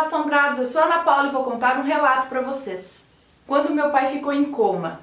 assombrados, eu sou a Ana Paula e vou contar um relato para vocês. Quando meu pai ficou em coma.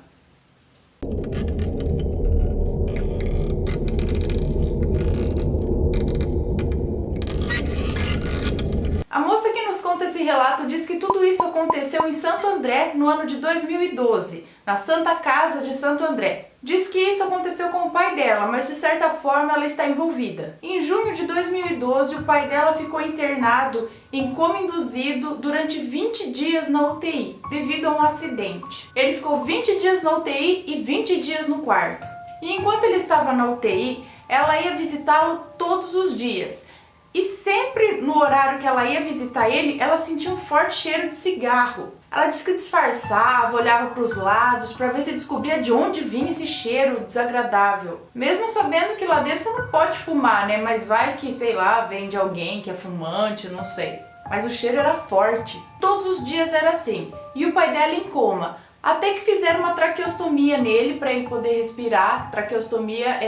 A moça que nos conta esse relato diz que tudo isso aconteceu em Santo André no ano de 2012, na Santa Casa de Santo André. Diz que isso aconteceu com o pai dela, mas de certa forma ela está envolvida. Em junho de 2012, o pai dela ficou internado em coma induzido durante 20 dias na UTI, devido a um acidente. Ele ficou 20 dias na UTI e 20 dias no quarto. E enquanto ele estava na UTI, ela ia visitá-lo todos os dias. E sempre no horário que ela ia visitar ele, ela sentia um forte cheiro de cigarro. Ela disse que disfarçava, olhava para os lados para ver se descobria de onde vinha esse cheiro desagradável. Mesmo sabendo que lá dentro não pode fumar, né? Mas vai que, sei lá, vem de alguém que é fumante, não sei. Mas o cheiro era forte. Todos os dias era assim. E o pai dela em coma. Até que fizeram uma traqueostomia nele para ele poder respirar. Traqueostomia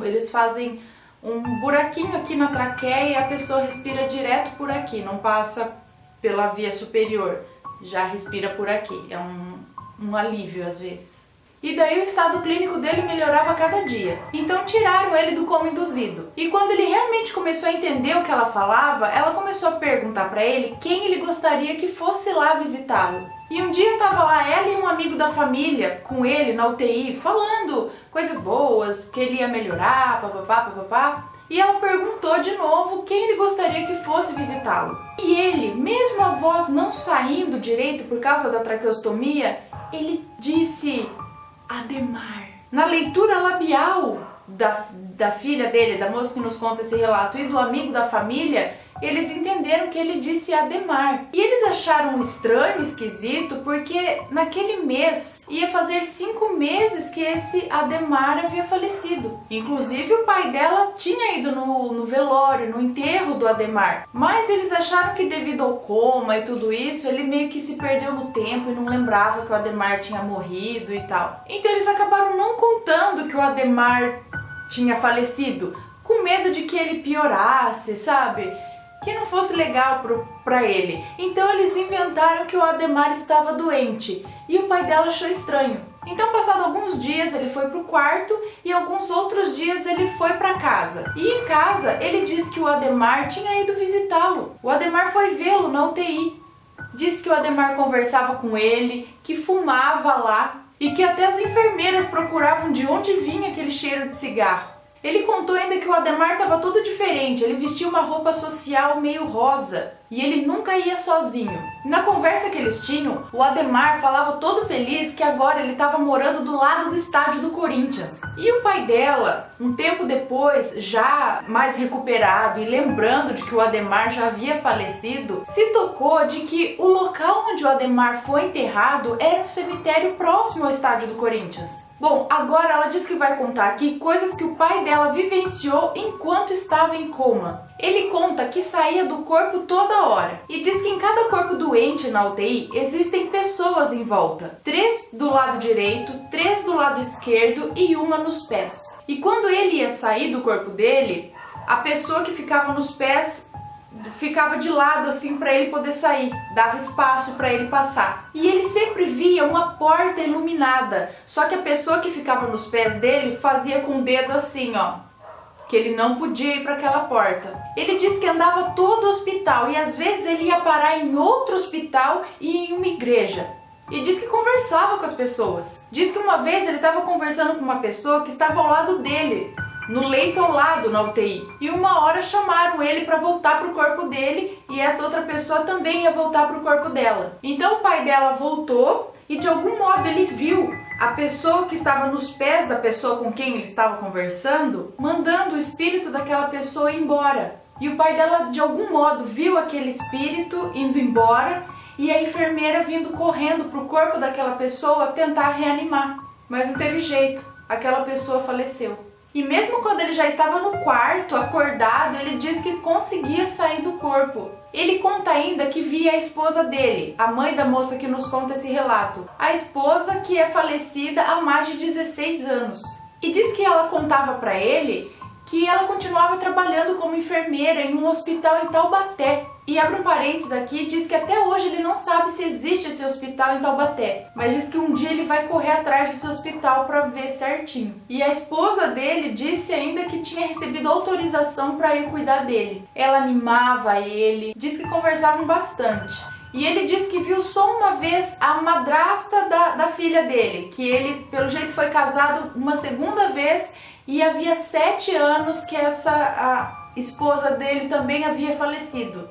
eles fazem um buraquinho aqui na traqueia e a pessoa respira direto por aqui, não passa pela via superior, já respira por aqui, é um alívio às vezes. E daí o estado clínico dele melhorava a cada dia, então tiraram ele do coma induzido. E quando ele realmente começou a entender o que ela falava, ela começou a perguntar para ele quem ele gostaria que fosse lá visitá-lo. E um dia estava lá ela e um amigo da família com ele na UTI, falando coisas boas, que ele ia melhorar, papapá, papapá. E ela perguntou de novo quem ele gostaria que fosse visitá-lo. E ele, mesmo a voz não saindo direito por causa da traqueostomia, ele disse Ademar. Na leitura labial da filha dele, da moça que nos conta esse relato, e do amigo da família, eles entenderam que ele disse Ademar. E eles acharam estranho, esquisito, porque naquele mês ia fazer 5 meses que esse Ademar havia falecido. Inclusive o pai dela tinha ido no velório, no enterro do Ademar. Mas eles acharam que devido ao coma e tudo isso, ele meio que se perdeu no tempo e não lembrava que o Ademar tinha morrido e tal. Então eles acabaram não contando que o Ademar tinha falecido, com medo de que ele piorasse, sabe? Que não fosse legal pra ele. Então eles inventaram que o Ademar estava doente e o pai dela achou estranho. Então, passado alguns dias, ele foi pro quarto e alguns outros dias ele foi pra casa. E em casa, ele disse que o Ademar tinha ido visitá-lo. O Ademar foi vê-lo na UTI. Disse que o Ademar conversava com ele, que fumava lá e que até as enfermeiras procuravam de onde vinha aquele cheiro de cigarro. Ele contou ainda que o Ademar estava todo diferente, ele vestia uma roupa social meio rosa e ele nunca ia sozinho. Na conversa que eles tinham, o Ademar falava todo feliz que agora ele estava morando do lado do estádio do Corinthians. E o pai dela, um tempo depois, já mais recuperado e lembrando de que o Ademar já havia falecido, se tocou de que o local onde o Ademar foi enterrado era um cemitério próximo ao estádio do Corinthians. Bom, agora ela diz que vai contar aqui coisas que o pai dela vivenciou enquanto estava em coma. Ele conta que saía do corpo toda hora e diz que em cada corpo doente na UTI existem pessoas em volta. 3 do lado direito, 3 do lado esquerdo e uma nos pés. E quando ele ia sair do corpo dele, a pessoa que ficava nos pés ficava de lado assim para ele poder sair, dava espaço para ele passar. E ele sempre via uma porta iluminada, só que a pessoa que ficava nos pés dele fazia com o dedo assim, ó, que ele não podia ir para aquela porta. Ele disse que andava todo o hospital e às vezes ele ia parar em outro hospital e em uma igreja. E diz que conversava com as pessoas. Diz que uma vez ele estava conversando com uma pessoa que estava ao lado dele, no leito ao lado na UTI. E uma hora chamaram ele para voltar pro corpo dele e essa outra pessoa também ia voltar pro corpo dela. Então o pai dela voltou e de algum modo ele viu a pessoa que estava nos pés da pessoa com quem ele estava conversando, mandando o espírito daquela pessoa embora. E o pai dela de algum modo viu aquele espírito indo embora e a enfermeira vindo correndo pro corpo daquela pessoa tentar reanimar. Mas não teve jeito, aquela pessoa faleceu. E mesmo quando ele já estava no quarto, acordado, ele diz que conseguia sair do corpo. Ele conta ainda que via a esposa dele, a mãe da moça que nos conta esse relato. A esposa que é falecida há mais de 16 anos. E diz que ela contava para ele que ela continuava trabalhando como enfermeira em um hospital em Taubaté. E abre um parênteses aqui, diz que até hoje ele não sabe se existe esse hospital em Taubaté, mas diz que um dia ele vai correr atrás desse hospital para ver certinho. E a esposa dele disse ainda que tinha recebido autorização para ir cuidar dele. Ela animava ele, diz que conversavam bastante. E ele disse que viu só uma vez a madrasta da filha dele, que ele, pelo jeito, foi casado uma segunda vez e havia 7 anos que a esposa dele também havia falecido.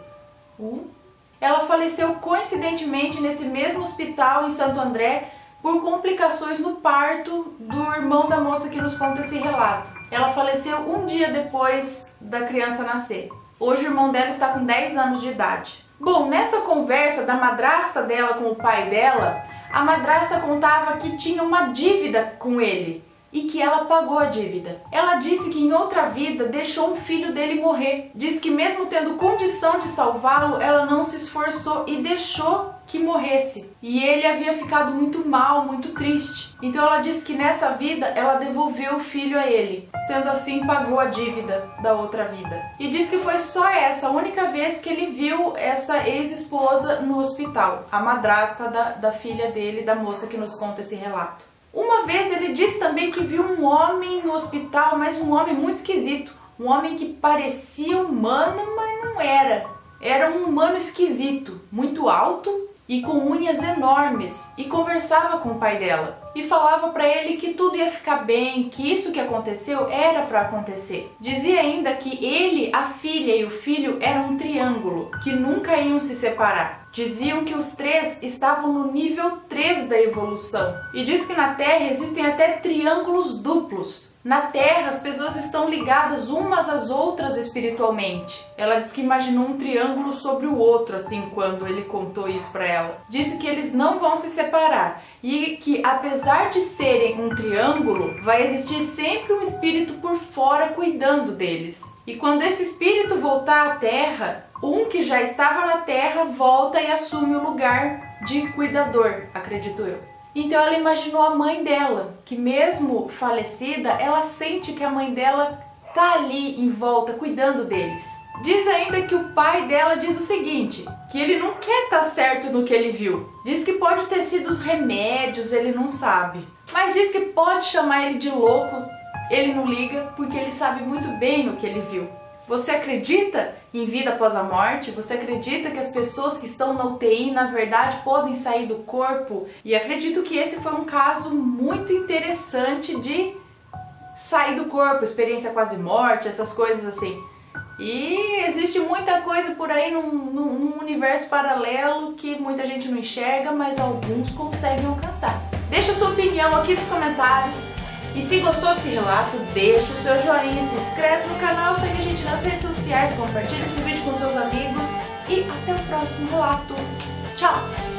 Ela faleceu coincidentemente nesse mesmo hospital em Santo André por complicações no parto do irmão da moça que nos conta esse relato. Ela faleceu um dia depois da criança nascer. Hoje o irmão dela está com 10 anos de idade. Bom, nessa conversa da madrasta dela com o pai dela, a madrasta contava que tinha uma dívida com ele e que ela pagou a dívida. Ela disse que em outra vida deixou um filho dele morrer. Diz que mesmo tendo condição de salvá-lo, ela não se esforçou e deixou que morresse. E ele havia ficado muito mal, muito triste. Então ela disse que nessa vida ela devolveu o filho a ele. Sendo assim, pagou a dívida da outra vida. E diz que foi só essa, a única vez que ele viu essa ex-esposa no hospital. A madrasta da filha dele, da moça que nos conta esse relato. Uma vez ele disse também que viu um homem no hospital, mas um homem muito esquisito. Um homem que parecia humano, mas não era. Era um humano esquisito, muito alto e com unhas enormes, e conversava com o pai dela. E falava para ele que tudo ia ficar bem, que isso que aconteceu era para acontecer. Dizia ainda que ele, a filha e o filho eram um triângulo, que nunca iam se separar. Diziam que os 3 estavam no nível 3 da evolução. E diz que na Terra existem até triângulos duplos. Na Terra, as pessoas estão ligadas umas às outras espiritualmente. Ela diz que imaginou um triângulo sobre o outro, assim, quando ele contou isso para ela. Disse que eles não vão se separar e que, apesar de serem um triângulo, vai existir sempre um espírito por fora cuidando deles. E quando esse espírito voltar à Terra, um que já estava na Terra volta e assume o lugar de cuidador, acredito eu. Então ela imaginou a mãe dela, que mesmo falecida, ela sente que a mãe dela tá ali em volta, cuidando deles. Diz ainda que o pai dela diz o seguinte, que ele não quer estar certo no que ele viu. Diz que pode ter sido os remédios, ele não sabe. Mas diz que pode chamar ele de louco, ele não liga, porque ele sabe muito bem o que ele viu. Você acredita em vida após a morte? Você acredita que as pessoas que estão na UTI, na verdade, podem sair do corpo? E acredito que esse foi um caso muito interessante de sair do corpo, experiência quase morte, essas coisas assim. E existe muita coisa por aí num universo paralelo que muita gente não enxerga, mas alguns conseguem alcançar. Deixa sua opinião aqui nos comentários. E se gostou desse relato, deixa o seu joinha, se inscreve no canal, segue a gente nas redes sociais, compartilha esse vídeo com seus amigos e até o próximo relato. Tchau!